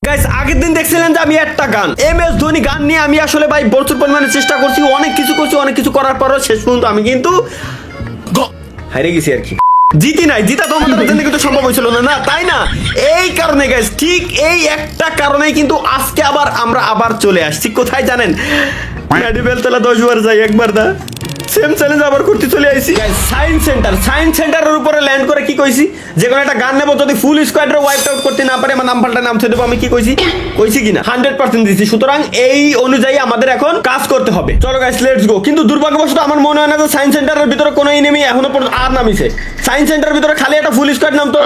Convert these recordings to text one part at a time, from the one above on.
Guys আগের দিন দেখছিলেন যে আমি একটা গান MS ধোনি গান নিয়ে আমি আসলে ভাই প্রচুর পরিমাণে চেষ্টা করছি, অনেক কিছু করছি, অনেক কিছু করার পরও শেষ পর্যন্ত আমি কিন্তু হারিয়ে গেছি আর কি। জিতি নাই, জিতা তো আমাদের জন্য কিন্তু সম্ভব হয়েছিল না, না তাই না? এই কারণে গাইস, ঠিক এই একটা কারণেই কিন্তু আজকে আমরা আবার চলে আসছি কোথায় জানেন? বেলতলা 10 বার যাই একবার দা সেম চ্যালেঞ্জ আবার করতে চলে আইছি। সায়েন্স সেন্টারের উপরে ল্যান্ড করে কি কইছি, যে কোনো একটা গান নেব, যদি ফুল স্কোয়াডরে ওয়াইপ আউট করতে না পারে আমার নাম পাল্টা নাম ছেড়ে দেবো। আমি কি কইছি কিনা 100% দিছি। সুতরাং এই অনুযায়ী আমাদের এখন কাজ করতে হবে। চলো গাইস লেটস গো। কিন্তু দুর্ভাগ্যবশত আমার মনে হয় না যে সায়েন্স সেন্টারের ভিতরে কোনো এনিমি এখনো পর্যন্ত আর নামিছে। সায়েন্স সেন্টারের ভিতরে খালি একটা ফুল স্কোয়াড নামতো,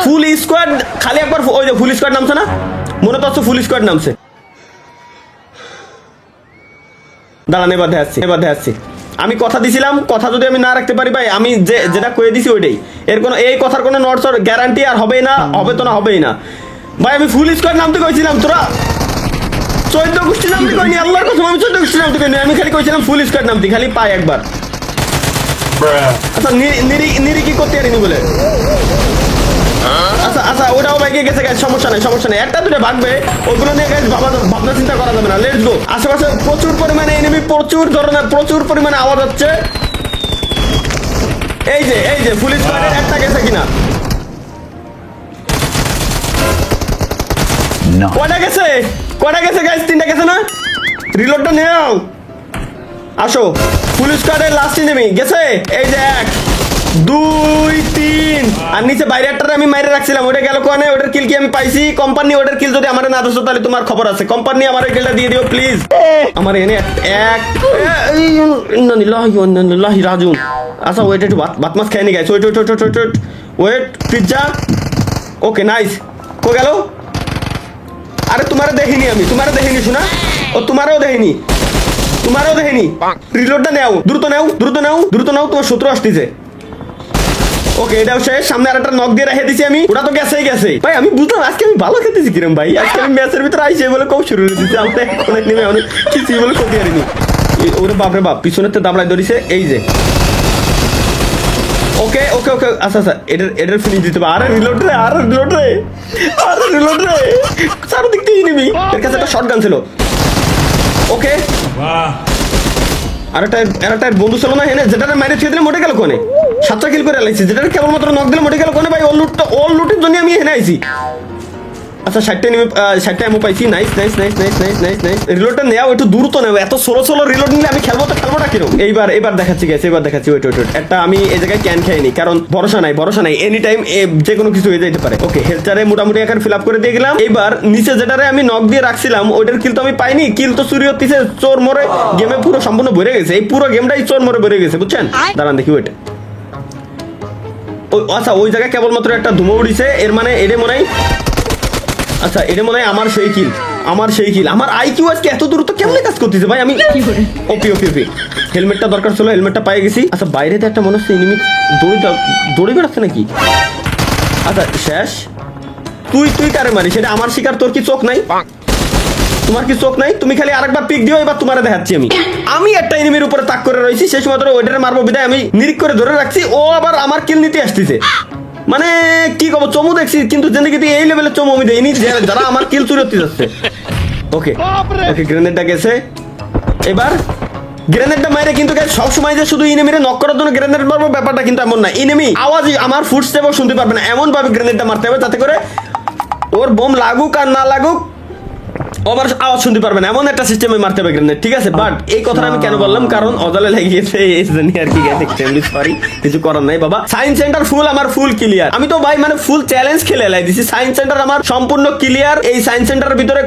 ফুল স্কোয়াড খালি একবার ওই যে ফুল স্কোয়াড নামছে না, মনে তো হচ্ছে ফুল স্কোয়াড নামছে। দাঁড়ান এবার দেখাচ্ছি। আমি কথা দিছিলাম, কথা যদি আমি না রাখতে পারি ভাই, আমি যেটা কয়ে দিছি ওইটাই। এর কোনো এই কথার কোনো নটস গ্যারান্টি আর হবেই না, হবেই না ভাই। আমি ফুল স্কোয়াড নামতে কইছিলাম, তোরা 14 গোষ্ঠী নামতে কইনি, আল্লাহর কসম আমি 14 গোষ্ঠী নামতে কইনি। আমি খালি কইছিলাম ফুল স্কোয়াড নামতে, খালি পাই একবার। আচ্ছা নিরি কি করতে পারিনি বলে, আচ্ছা ওটাও বাইকে গেছে গাইস, সমস্যা নাই। একটা দুটো ভাগবে, ওগুলো নিয়ে গাইস ভাবনা চিন্তা করা যাবে না। Let's go. আশেপাশে প্রচুর পরিমাণে এনিমি, প্রচুর পরিমাণে আওয়াজ হচ্ছে। এই যে ফুল স্কোয়াডের একটা গেছে কিনা, কয়টা গেছে গাইস? 3টা গেছে না? রিলোডটা নাও, আসো। ফুল স্কোয়াডের লাস্ট এনিমি গেছে, এই যে 1 2 3 আর নিচে বাইরে একটা আমি মাইরে রাখছিলাম, ওটা গেল কোনে? ওটার কিল কি আমি পাইছি? কোম্পানি ওটার কিল যদি আমার না দোছো তাহলে তোমার খবর আছে। কোম্পানি আমার কিলটা দিয়ে দিও প্লিজ। আমার এনে এক ইন্নালিল্লাহি রাজিউন। আচ্ছা ওয়েট, একটু ভাত মাছ খাইনি guys. Wait pizza. Okay nice. কো গেল? আরে তোমারে দেখিনি আমি, শোনা। ও তোমারও দেখিনি। রিলোডটা নাও, দ্রুত নাও, তোমার শত্রু আসতেছে। ওকে এটাও শেষ। সামনে আরেকটা নক দিয়ে রেখে দিছি আমি, ওটা তো গেছে ভাই। আমি বুঝলাম আজকে আমি ভালো খেতেছি কিরম ভাই। আজকে আমি ম্যাচের ভিতরে আইসে বলে কম শুরু করে দিচ্ছি, আমরা অনেক নেমে অনেক কিছু বলে করতে পারিনি। ওরে বাপরে বাপ, পিছনের তো দামড়ায় ধরিছে। এই যে ওকে আচ্ছা এটার ফিনিশ দিতে হবে। আরে রিলোড রে চারদিক দিয়ে নিবি। এর কাছে একটা শটগান ছিল। ওকে আর একটা বন্ধু ছিল না হেনে, যেটা মাইরে ছেড়ে দিলে মোটে গেল কোনে? 7টা কিল করে লাইছি, যেটা কেবলমাত্র নক দিলে মোটে গেল কোনে ভাই? ওর লুটের জন্য আমি হেনে আইছি। আচ্ছা 60টা এমও পাইছি। নাইস। রিলোডটা নেওয়া একটু দ্রুত নেও, এত সোলো রিলোড নিলে আমি খেলবোটা কিরকম? এইবার দেখাচ্ছি ওয়েট। একটা আমি এই জায়গায় ক্যান খাইনি, কারণ ভরসা নাই। এনি টাইম যে কোনো কিছু হয়ে যেতে পারে। ওকে হেলচারে মোটামুটি এখন ফিল আপ করে দিয়ে গেলাম। এইবার নিচে যেটারে আমি নক দিয়ে রাখছিলাম ওইটার কিল তো আমি পাইনি, কিল তো চুরি হচ্ছে। চোর মরে গেমে পুরো সম্পূর্ণ ভরে গেছে, এই পুরো গেমটাই চোর মরে ভরে গেছে, বুঝছেন? দাঁড়ান দেখি ওইটা। আচ্ছা ওই জায়গায় কেবলমাত্র একটা ধুমো উড়িছে, এর মানে এটা মনে হয়, আচ্ছা এটা মনে হয় আমার সেই কিল। আমার আইকিউ আজকে এত দূর তো কেমনে কাজ করতেছে ভাই? আমি ওপি হেলমেটটা দরকার ছিল, হেলমেটটা পাই গেছি। আচ্ছা বাইরেতে একটা মনে হচ্ছে এনিমি দৌড়ে বেড়াচ্ছে নাকি? আচ্ছা শেষ। তুই কারে মারি সেটা আমার শিকার, তোর কি চোখ নাই? তোমার কি চোখ নাই? তুমি খালি আরেকবার পিক দিও, এবার তোমারে দেখাচ্ছি আমি একটা এনিমির উপরে তাক করে রয়েছি, সেই সময় ধরে ওইটারে মারবো বিদায় আমি নিরিক করে ধরে রাখছি, ও আবার আমার কিল নিতে আসতেছে। মানে কি কব, চমু দেখছি কিন্তু জিন্দেগিতে এই লেভেলের চমু আমি দেইনি যারা আমার কিল চুরি হতে যাচ্ছে। ওকে গ্রেনেডটা গেছে। এবার গ্রেনেডটা মাইরে কিন্তু সবসময় যে শুধু এনিমিরে নক করার জন্য গ্রেনেড মারবো ব্যাপারটা কিন্তু এমন না। এনিমি আওয়াজ আমার ফুটস্টেপও শুনতে পারবে না, এমন ভাবে গ্রেনেডটা মারতে হবে যাতে করে ওর বোম লাগুক আর না লাগুক আমার আওয়াজ শুনতে পারবে না, এমন একটা সিস্টেমে মারতে হবে গ্রেনেড, ঠিক আছে? বাট এই কথাটা আমি কেন বললাম, কারণ অজালে লেগেছে এই জানি আর কি গেছে। সরি, কিছু করার নাই বাবা। সায়েন্স সেন্টার আমার ফুল ক্লিয়ার। আমি তো ভাই মানে ফুল চ্যালেঞ্জ খেলে লাই দিছি। সায়েন্স সেন্টার আমার সম্পূর্ণ ক্লিয়ার। এই সায়েন্স সেন্টারের ভিতরে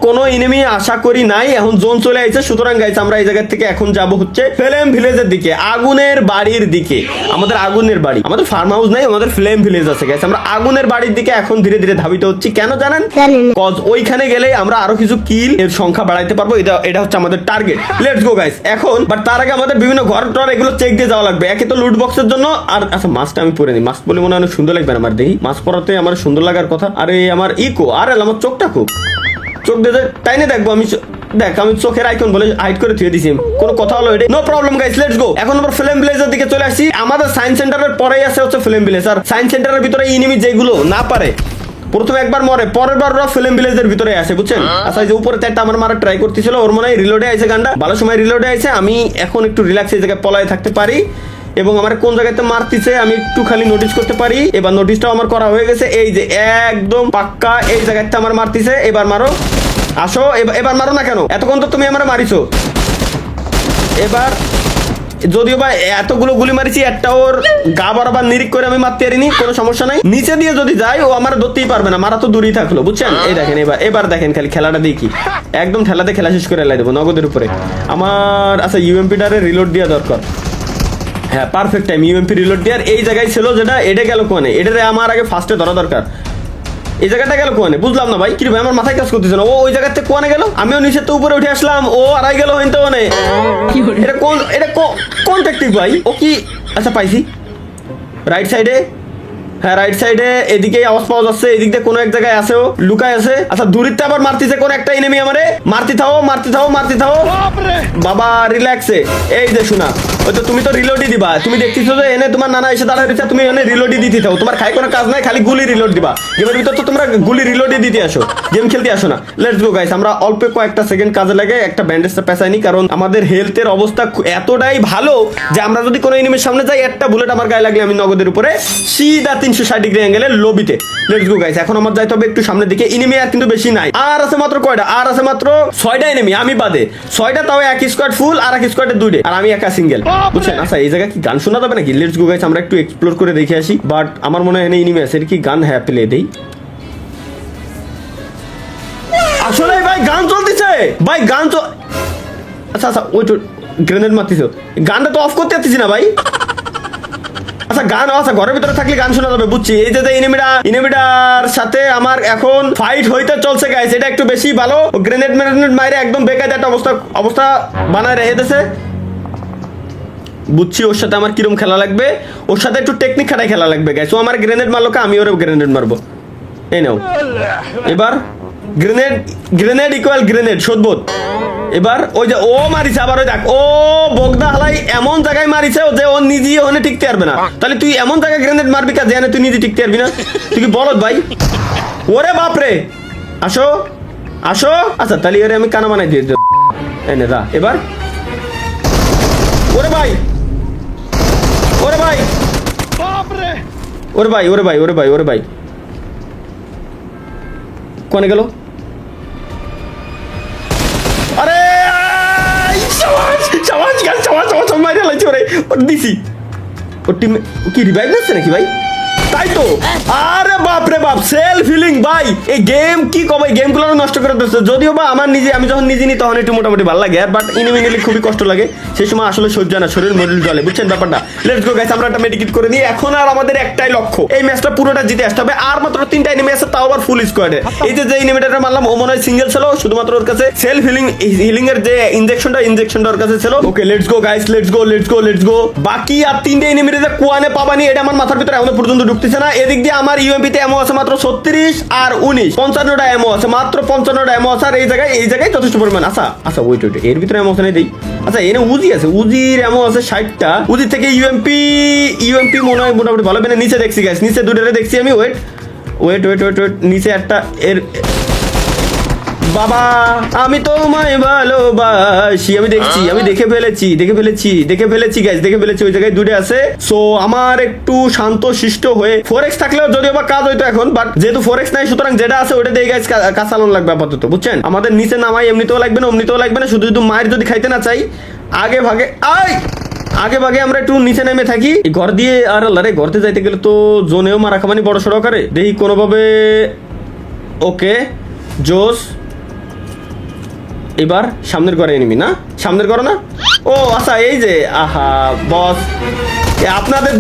কোনো এনিমি আশা করি নাই। এখন জোন চলে আইছে, সুতরাং গাইস আমরা এই জায়গা থেকে এখন যাব হচ্ছে ফ্লেম ভিলেজের দিকে, আগুনের বাড়ির দিকে। আমাদের আগুনের বাড়ি, আমাদের ফার্ম হাউস নাই, আমাদের ফ্লেম ভিলেজ আছে গাইস। আমরা আগুনের বাড়ির দিকে এখন ধীরে ধীরে ধাবিত হচ্ছি। কেন জানেন? কজ ওইখানে গেলে আমরা আরো কিছু কিল এর সংখ্যা বাড়াইতে পারবো। এটা হচ্ছে আমাদের টার্গেট। Let's go guys. এখন বাট তার আগে আমাদের বিভিন্ন ঘর টর এগুলো চেক দিয়ে যাওয়া লাগবে। একে তো লুট বক্সের জন্য। আর আচ্ছা মাস্কটা আমি পরে নিই, মাস্ক বলে মনে হয় অনেক সুন্দর লাগবে আমার। দেখি মাস্ক পরাতে আমার সুন্দর লাগার কথা। আরে আমার আরে আমার চোখটা খুব চোখ দিয়ে টাইনে দেখবো আমি। দেখ আমি চোখের আইকন বলে হাইড করে থুয়ে দিছি, কোনো কথা হলো এটা? No problem guys, let's go. এখন আমরা ফ্লেম ভিলেজের দিকে চলে আসি। আমাদের সায়েন্স সেন্টারের পরেই আছে হচ্ছে ফ্লেম ভিলেজ। আর সায়েন্স সেন্টারের ভিতরে এনিমি যেগুলো না পারে প্রথমে একবার মরে, পরের বার ওরা ফিল্ম ভিলেজের ভিতরে আসে, বুঝছেন? আচ্ছা, এই যে উপরে একটা আমার মারা ট্রাই করতেছিল, ওর মনে হয় রিলোডে আইছে গানটা, ভালো সময় রিলোডে আইছে। আমি এখন একটু রিল্যাক্স এই জায়গায় পলায় থাকতে পারি, এবং আমার কোন জায়গাতে মারতেছে আমি একটু খালি নোটিস করতে পারি। এবার নোটিসটাও আমার করা হয়ে গেছে, এই যে একদম পাক্কা এই জায়গাতে আমার মারতেছে। এবার মারো, আসো, এবার মারো না কেন? এতক্ষণ তো তুমি আমার মারিছো। এবার যদিও বা এতগুলো গুলি মারিছি, একটা ওর গা বরাবর নিরিক করে আমি মারতে পারিনি, কোনো সমস্যা নাই। নিচে দিয়ে যদি যাই ও আমার ধরতেই পারবে না, মারা তো দূরেই থাকলো, বুঝছেন? এই দেখেন, এবার দেখেন খালি খেলাটা দেখি, একদম ঠেলাতে খেলা শেষ করে এলাই দেবো নগদের উপরে আমার। আচ্ছা, ইউএমপিটারে রিলোড দেওয়া দরকার। হ্যাঁ, পারফেক্ট টাইম ইউএমপি রিলোড দেওয়ার। এই জায়গায় ছিল যেটা, এটা গেল কোনে, এটারে আমার আগে ফার্স্টে ধরা দরকার। এই জায়গাটা গেল কোনে, বুঝলাম না ভাই, কি ভাই আমার মাথায় কাজ করতেছে না। ও ওই জায়গা থেকে কোনে গেল, আমিও নিচে তো উপরে উঠে আসলাম, ও আড়াই গেল হইতে মানে। এটা কোন টেকনিক ভাই? ও কি, আচ্ছা পাইছি রাইট সাইডে। হ্যাঁ, রাইট সাইডে এদিকেই আওয়াজ পাওয়া যাচ্ছে, এদিক দিয়ে কোনো এক জায়গায় আছে, ও লুকায় আছে। আচ্ছা, দূরিতে আবার মারতেছে কোন একটা এনিমি আমারে। মারতে থাও বাবা, রিল্যাক্সে। এই যে শোনা, ওই তো তুমি তো রিলোডই দিবা, তুমি দেখতেছো যে এনে তোমার নানা এসে দাঁড়ায় রয়েছে, তুমি এনে রিলোডই দিতে থাও, তোমার খাই কোনো কাজ নাই, খালি গুলি রিলোড দিবা। গেমের ভিতর তো তোমরা গুলি রিলোডই দিতে আসো, গেম খেলতে আসো না। লেটস গো গাইস, আমরা অল্প কয়েকটা সেকেন্ড কাজে লাগে একটা ব্যান্ডেজটা পেঁচাইনি, কারণ আমাদের হেলথের অবস্থা এতটাই ভালো যে আমরা যদি কোনো এনিমির সামনে যাই, একটা বুলেট আমার গায়ে লাগলে আমি নগদের উপরে সিধা 360 ডিগ্রি অ্যাঙ্গেলে লবিতে। লেটস গো গাইস, এখন আমার যাইতে হবে একটু সামনের দিকে। এনিমি আর কিন্তু বেশি নাই, আর আছে মাত্র কয়টা? আর আছে মাত্র 6টা এনিমি, আমি বাদে 6টা, তাও এক স্কোয়াড ফুল আর এক স্কোয়াডে 2টে, আর আমি একা সিঙ্গেল, বুঝছেন? আচ্ছা, এই জায়গায় কি গান শোনা যাবে নাকি? লেটস গো গাইস, আমরা একটু এক্সপ্লোর করে দেখে আসি। বাট আমার মনে হয় এনিমি আছে, কি গান? হ্যাঁ, প্লে দেই। আসলে ভাই গান চলতেছে, ভাই গান তো আচ্ছা ওই তো গ্রেনেড মারতেছো, গানটা তো অফ করতে পারতেছি না ভাই। আচ্ছা, গান আচ্ছা ঘরের ভিতরে থাকলে গান শোনা যাবে, বুঝছি। এই যে এনিমিটার সাথে আমার এখন ফাইট হইতে চলছে গাইস, এটা একটু বেশি ভালো। গ্রেনেড মাইরে একদম বেকায়দা একটা অবস্থা বানায় রেখে দিয়েছে, বুঝছি। ওর সাথে আমার কিরম খেলা লাগবে, ওর সাথে একটু টেকনিক খাটাই খেলা লাগবে গাইস। ও আমার গ্রেনেড মারলো, আমি ওরে গ্রেনেড মারবো। এই নাও, এবার গ্রেনেড ইকুয়াল গ্রেনেড শোধবোধ। এবার ওই যে ও মারিছে, আবার ওই দেখ, ও বগদা হালাই এমন জায়গায় মারিছে যে ও নিজে ওখানে টিকতে পারবে না। তাহলে তুই এমন জায়গায় গ্রেনেড মারবি কাজে, তুই নিজে টিকতে পারবি না? তুই কি বলত ভাই? ওরে বাপরে, আসো। আচ্ছা, তাহলে এর আমি কানা বানাই দিয়ে এনে যা। এবার ওরে ভাই কোনে গেল? আরে মাইরে লাগছে ওরে, দিছি। ওর টিম কি রিভাইভ নিচ্ছে নাকি ভাই? তাই তো। আরে বাপ রে বাপ, সেলফ হিলিং ভাই। এই গেম কি কবে, গেমগুলো নষ্ট করে দিচ্ছে। যদিও বা আমি যখন নিজে নিই তখন একটু মোটামুটি ভালো লাগে, বাট ইনিমিনালি খুবই কষ্ট লাগে। সেই সময় আসলে সহ্য না, শরীর মরিল জলে, বুঝছেন ব্যাপারটা? লেটস গো গাইস, আমরা একটা মেডিকেট করে দিই। এখন আর আমাদের একটাই লক্ষ্য, এই ম্যাচটা পুরোটা জিতে আসতে হবে। আর মাত্র 3টা এনিমি আছে, তাও আবার ফুল স্কোয়াডে। এই যে এনিমিটারটা মারলাম, ও মনে হয় সিঙ্গেল ছিল, শুধুমাত্র ওর কাছে সেলফ হিলিং এর যে ইনজেকশনটা ওর কাছে ছিল। Okay, let's go guys, let's go. বাকি আর 3টে এনিমির যে কোয়ানে পাবানি, এটা আমার মাথার ভিতরে এখনো পর্যন্ত ঢুকতেছে না। এদিক দিয়ে আমার ইউএমপি তে এমো আছে মাত্র 36 আর 19, 55টা এমো আছে, মাত্র 55টা এমো আছে। আর এই জায়গায় যথেষ্ট পরিমাণ। আচ্ছা ওয়েট, এর ভিতরে এমো আছে না দেই। আচ্ছা, এনে উজি আছে, উজির এমো আছে 60টা। উজি থেকে ইউএমপি মনে হয় মোটামুটি ভালো। মানে নিচে দেখছি গাইস, নিচে দুটোরে দেখছি আমি। ওয়েট, নিচে একটা এর বাবা, আমি তোমায় ভালোবাসি। আমি দেখছি, আমি দেখে ফেলেছি গাইস, দেখে ফেলেছি। ওই জায়গায় দুটো আছে। সো আমার একটু শান্ত শিষ্ট হয়ে, 4x থাকলেও যদিও বা কাজ হইতো এখন, বাট যেহেতু 4x নাই, সুতরাং যেটা আছে ওইটা দিয়ে গাইস কাজ চালানো লাগবে আপাতত, বুঝছেন? আমাদের নিচে নামাই এমনিতেও লাগবে না, অমনিতেও লাগবে না। শুধু মায়ের যদি খাইতে না চাই, আগে ভাগে আমরা একটু নিচে নেমে থাকি। ঘর দিয়ে আর আল্লাহরে, ঘরতে যাইতে গেলে তো জোনেও মারা খামানি বড় সড়ো করে। দেখি কোনোভাবে। ওকে, জোস। এবার সামনের ঘরে এনিমি না, সামনের ঘরে না। ও আচ্ছা, এই যে আহা বস, আপনাদের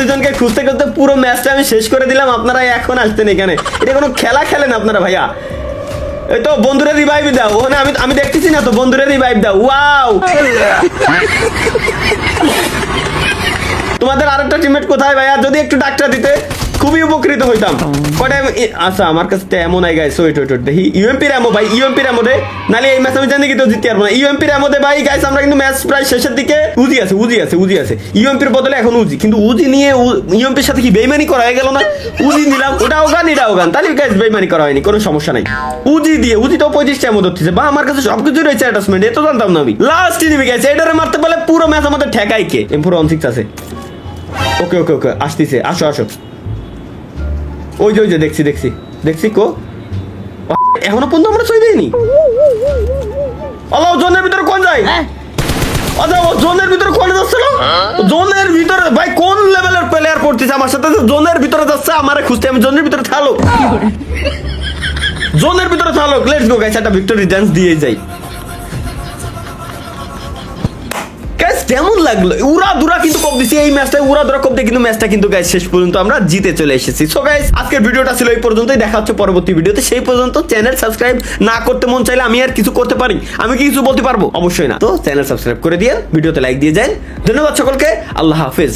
দুইজনকে খুঁজতে পুরো ম্যাচটা আমি শেষ করে দিলাম। আপনারা এখন আসতেন এখানে, এটা কোনো খেলা খেলেন আপনারা ভাইয়া? এই তো বন্ধুরা রিভাইভ দাও, ওখানে আমি দেখতেছি না তো, বন্ধুরা রিভাইভ দাও। ওয়াও, তোমাদের আরেকটা টিমমেট কোথায় ভাইয়া? যদি একটু ডাক্তার দিতে। খুবই উপকৃত হইতাম। কয়টা আচ্ছা আমার কাছে তো এমন আই গাইস, ওয়েট দেখি ইউএমপির এমো ভাই, ইউএমপির এমো দে, নালে এই ম্যাচ আমি জানি কি তো জিততে পারবো না। ইউএমপির এমো দে ভাই গাইস, আমরা কিন্তু ম্যাচ প্রায় শেষের দিকে। উজি আছে ইউএমপির বদলে এখন উজি, কিন্তু উজি নিয়ে ইউএমপির সাথে কি বেইমানি করা হয়ে গেল না? উজি নিলাম, ওটাও গান তাহলে গাইস বেইমানি করা হয়নি, কোনো সমস্যা নাই। উজি দিয়ে উজিটাও 25টা এমো ধরতেছে বা আমার কাছে সবকিছু রয়েছে অ্যাটাচমেন্ট, এ তো জানতাম না আমি। লাস্ট এনিমি গাইস, এটারে মারতে পারলে পুরো ম্যাচ আমাদের ঠেকাই কে। M416 আছে, ওকে আসতেছে, আসো ওই যে দেখছি কো এখনো পর্যন্ত আমরা ছয় দেয়নি। আল্লাহ জোনের ভিতরে কোন যায়? আচ্ছা ও জোনের ভিতরে কোন যাচ্ছে না? জোনের ভিতরে ভাই কোন লেভেলের প্লেয়ার পড়তেছে আমার সাথে? জোনের ভিতরে যাচ্ছে, আমারে খুঁজতে, আমি জোনের ভিতরে থাকলো, জোনের ভিতরে থাকলো। লেটস গো গাইস, একটা ভিক্টরি ডান্স দিয়ে যাই। কেমন লাগলো? উড়া দুরা কিন্তু কপ দিছি এই ম্যাচটা, উড়া দুরা কপ দিয়ে কিন্তু ম্যাচটা কিন্তু গাইস শেষ পর্যন্ত আমরা জিতে চলে এসেছি। সো গাইস আজকের ভিডিওটা ছিল এই পর্যন্তই, দেখা হচ্ছে পরবর্তী ভিডিওতে। সেই পর্যন্ত চ্যানেল সাবস্ক্রাইব না করতে মন চাইলে আমি আর কিছু করতে পারি? আমি কি কিছু বলতে পারবো? অবশ্যই না। তো চ্যানেল সাবস্ক্রাইব করে দিয়ে ভিডিওতে লাইক দিয়ে যান। ধন্যবাদ সকলকে, আল্লাহ হাফেজ।